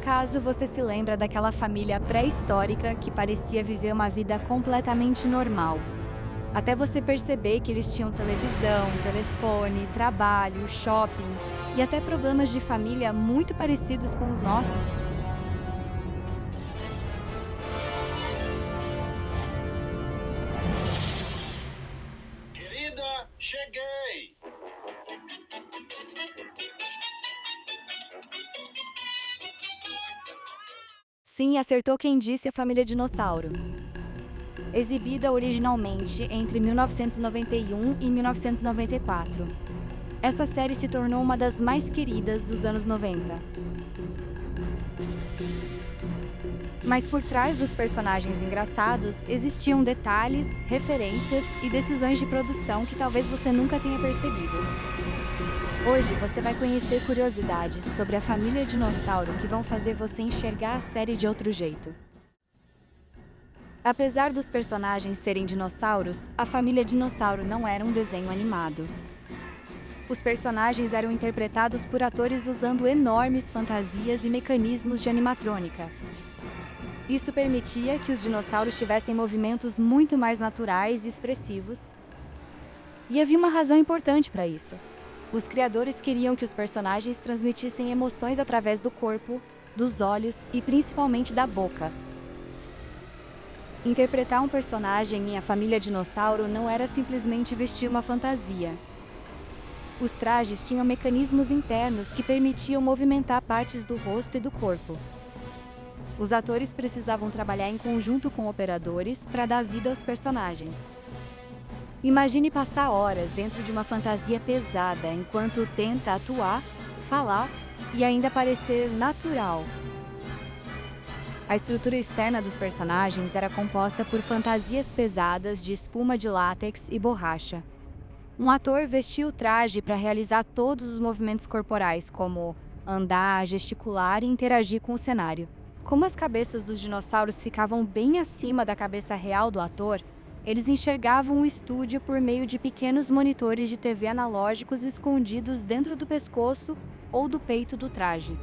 acaso você se lembra daquela família pré-histórica que parecia viver uma vida completamente normal? Até você perceber que eles tinham televisão, telefone, trabalho, shopping e até problemas de família muito parecidos com os nossos. Querida, cheguei! Sim, acertou quem disse a família Dinossauro. Exibida originalmente entre 1991 e 1994. Essa série se tornou uma das mais queridas dos anos 90. Mas por trás dos personagens engraçados, existiam detalhes, referências e decisões de produção que talvez você nunca tenha percebido. Hoje você vai conhecer curiosidades sobre a família Dinossauro que vão fazer você enxergar a série de outro jeito. Apesar dos personagens serem dinossauros, a família Dinossauro não era um desenho animado. Os personagens eram interpretados por atores usando enormes fantasias e mecanismos de animatrônica. Isso permitia que os dinossauros tivessem movimentos muito mais naturais e expressivos. E havia uma razão importante para isso. Os criadores queriam que os personagens transmitissem emoções através do corpo, dos olhos e principalmente da boca. Interpretar um personagem em A Família Dinossauro não era simplesmente vestir uma fantasia. Os trajes tinham mecanismos internos que permitiam movimentar partes do rosto e do corpo. Os atores precisavam trabalhar em conjunto com operadores para dar vida aos personagens. Imagine passar horas dentro de uma fantasia pesada enquanto tenta atuar, falar e ainda parecer natural. A estrutura externa dos personagens era composta por fantasias pesadas de espuma de látex e borracha. Um ator vestia o traje para realizar todos os movimentos corporais, como andar, gesticular e interagir com o cenário. Como as cabeças dos dinossauros ficavam bem acima da cabeça real do ator, eles enxergavam o estúdio por meio de pequenos monitores de TV analógicos escondidos dentro do pescoço ou do peito do traje.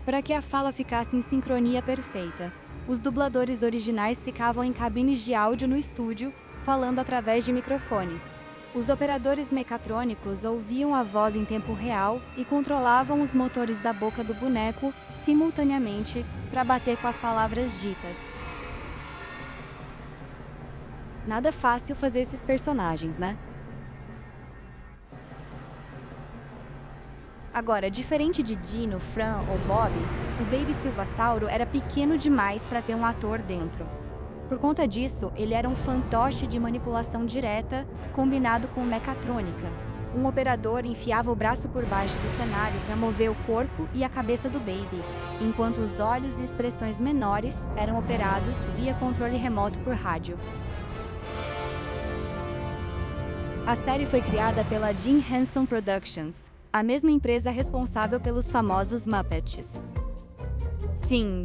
Para que a fala ficasse em sincronia perfeita, os dubladores originais ficavam em cabines de áudio no estúdio, falando através de microfones. Os operadores mecatrônicos ouviam a voz em tempo real e controlavam os motores da boca do boneco simultaneamente para bater com as palavras ditas. Nada fácil fazer esses personagens, né? Agora, diferente de Dino, Fran ou Bob, o Baby Silvasauro era pequeno demais para ter um ator dentro. Por conta disso, ele era um fantoche de manipulação direta, combinado com mecatrônica. Um operador enfiava o braço por baixo do cenário para mover o corpo e a cabeça do Baby, enquanto os olhos e expressões menores eram operados via controle remoto por rádio. A série foi criada pela Jim Henson Productions, a mesma empresa responsável pelos famosos Muppets. Sim,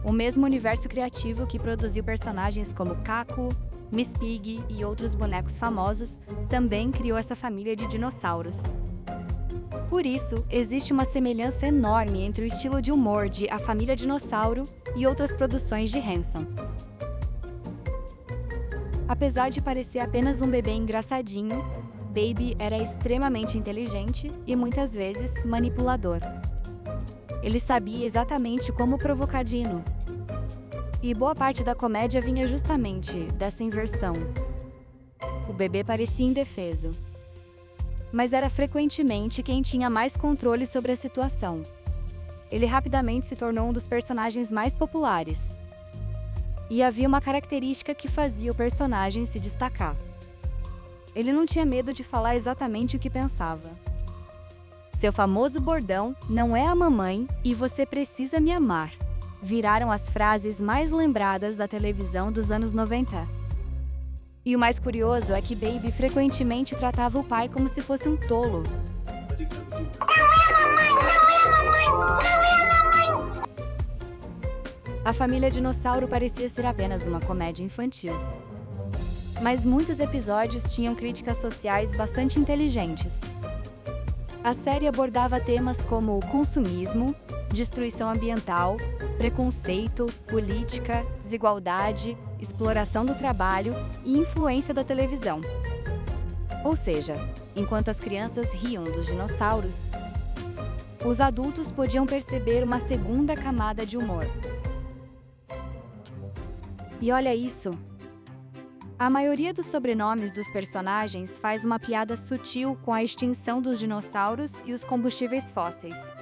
o mesmo universo criativo que produziu personagens como Caco, Miss Piggy e outros bonecos famosos também criou essa família de dinossauros. Por isso, existe uma semelhança enorme entre o estilo de humor de A Família Dinossauro e outras produções de Henson. Apesar de parecer apenas um bebê engraçadinho, Baby era extremamente inteligente e muitas vezes manipulador. Ele sabia exatamente como provocar Dino. E boa parte da comédia vinha justamente dessa inversão. O bebê parecia indefeso, mas era frequentemente quem tinha mais controle sobre a situação. Ele rapidamente se tornou um dos personagens mais populares. E havia uma característica que fazia o personagem se destacar. Ele não tinha medo de falar exatamente o que pensava. Seu famoso bordão "não é a mamãe" e "você precisa me amar" viraram as frases mais lembradas da televisão dos anos 90. E o mais curioso é que Baby frequentemente tratava o pai como se fosse um tolo. A Família Dinossauro parecia ser apenas uma comédia infantil. Mas muitos episódios tinham críticas sociais bastante inteligentes. A série abordava temas como consumismo, destruição ambiental, preconceito, política, desigualdade, exploração do trabalho e influência da televisão. Ou seja, enquanto as crianças riam dos dinossauros, os adultos podiam perceber uma segunda camada de humor. E olha isso! A maioria dos sobrenomes dos personagens faz uma piada sutil com a extinção dos dinossauros e os combustíveis fósseis.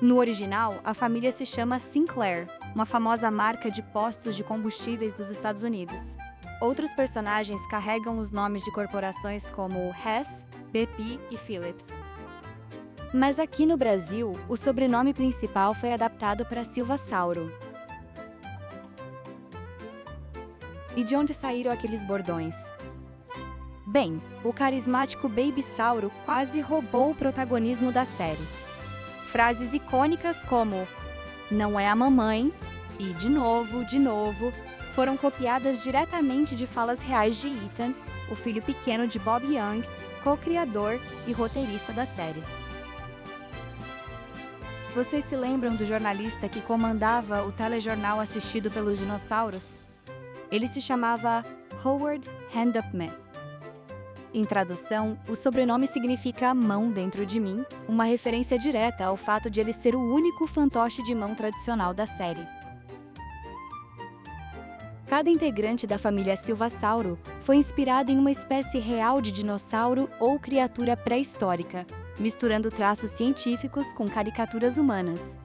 No original, a família se chama Sinclair, uma famosa marca de postos de combustíveis dos Estados Unidos. Outros personagens carregam os nomes de corporações como Hess, BP e Phillips. Mas aqui no Brasil, o sobrenome principal foi adaptado para Silvasauro. E de onde saíram aqueles bordões? Bem, o carismático Babysauro quase roubou o protagonismo da série. Frases icônicas como "não é a mamãe" e de novo", foram copiadas diretamente de falas reais de Ethan, o filho pequeno de Bob Young, co-criador e roteirista da série. Vocês se lembram do jornalista que comandava o telejornal assistido pelos dinossauros? Ele se chamava Howard Handupme. Em tradução, o sobrenome significa "mão dentro de mim", uma referência direta ao fato de ele ser o único fantoche de mão tradicional da série. Cada integrante da família Silvasauro foi inspirado em uma espécie real de dinossauro ou criatura pré-histórica, misturando traços científicos com caricaturas humanas.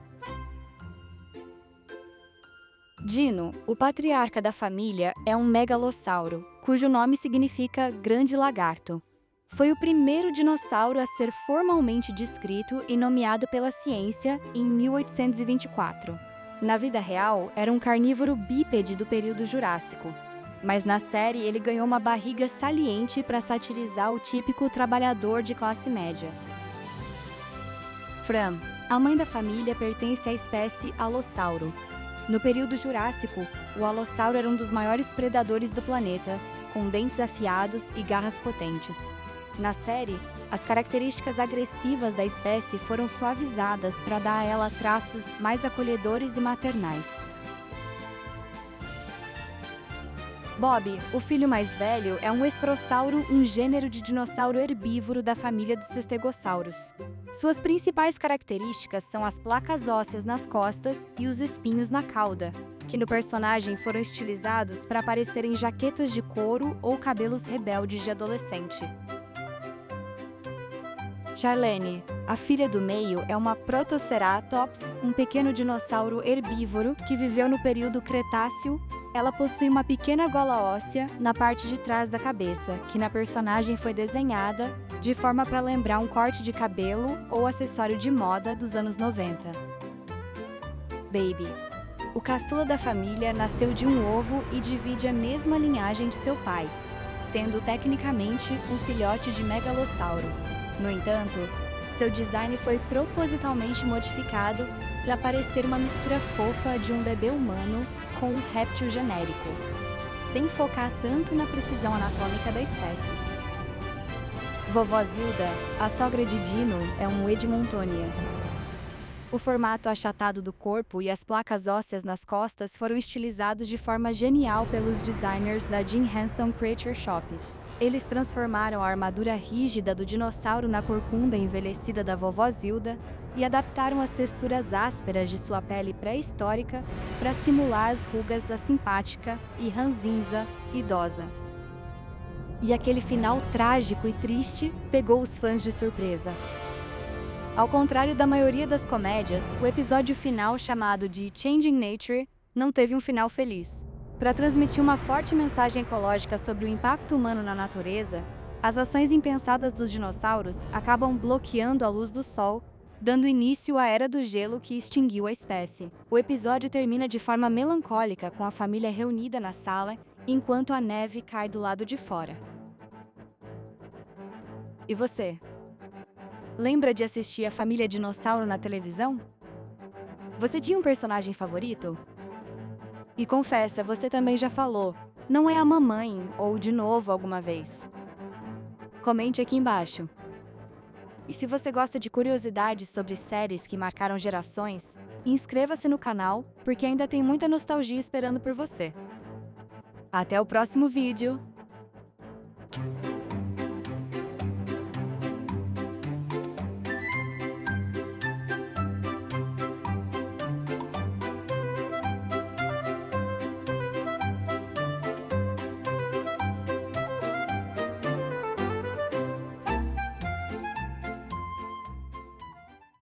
Dino, o patriarca da família, é um megalossauro, cujo nome significa grande lagarto. Foi o primeiro dinossauro a ser formalmente descrito e nomeado pela ciência em 1824. Na vida real, era um carnívoro bípede do período Jurássico, mas na série ele ganhou uma barriga saliente para satirizar o típico trabalhador de classe média. Fran, a mãe da família, pertence à espécie Alossauro. No período Jurássico, o Alossauro era um dos maiores predadores do planeta, com dentes afiados e garras potentes. Na série, as características agressivas da espécie foram suavizadas para dar a ela traços mais acolhedores e maternais. Bob, o filho mais velho, é um esprossauro, um gênero de dinossauro herbívoro da família dos estegossauros. Suas principais características são as placas ósseas nas costas e os espinhos na cauda, que no personagem foram estilizados para parecerem jaquetas de couro ou cabelos rebeldes de adolescente. Charlene, a filha do meio, é uma Protoceratops, um pequeno dinossauro herbívoro que viveu no período Cretáceo. Ela possui uma pequena gola óssea na parte de trás da cabeça, que na personagem foi desenhada de forma para lembrar um corte de cabelo ou acessório de moda dos anos 90. Baby. O caçula da família nasceu de um ovo e divide a mesma linhagem de seu pai, sendo tecnicamente um filhote de megalossauro. No entanto, seu design foi propositalmente modificado para parecer uma mistura fofa de um bebê humano com um réptil genérico, sem focar tanto na precisão anatômica da espécie. Vovó Zilda, a sogra de Dino, é um Edmontonia. O formato achatado do corpo e as placas ósseas nas costas foram estilizados de forma genial pelos designers da Jim Henson Creature Shop. Eles transformaram a armadura rígida do dinossauro na corcunda envelhecida da vovó Zilda e adaptaram as texturas ásperas de sua pele pré-histórica para simular as rugas da simpática e ranzinza idosa. E aquele final trágico e triste pegou os fãs de surpresa. Ao contrário da maioria das comédias, o episódio final, chamado de Changing Nature, não teve um final feliz. Para transmitir uma forte mensagem ecológica sobre o impacto humano na natureza, as ações impensadas dos dinossauros acabam bloqueando a luz do sol, dando início à Era do Gelo que extinguiu a espécie. O episódio termina de forma melancólica, com a família reunida na sala, enquanto a neve cai do lado de fora. E você? Lembra de assistir a Família Dinossauro na televisão? Você tinha um personagem favorito? E confessa, você também já falou, "não é a mamãe" ou "de novo" alguma vez? Comente aqui embaixo. E se você gosta de curiosidades sobre séries que marcaram gerações, inscreva-se no canal, porque ainda tem muita nostalgia esperando por você. Até o próximo vídeo!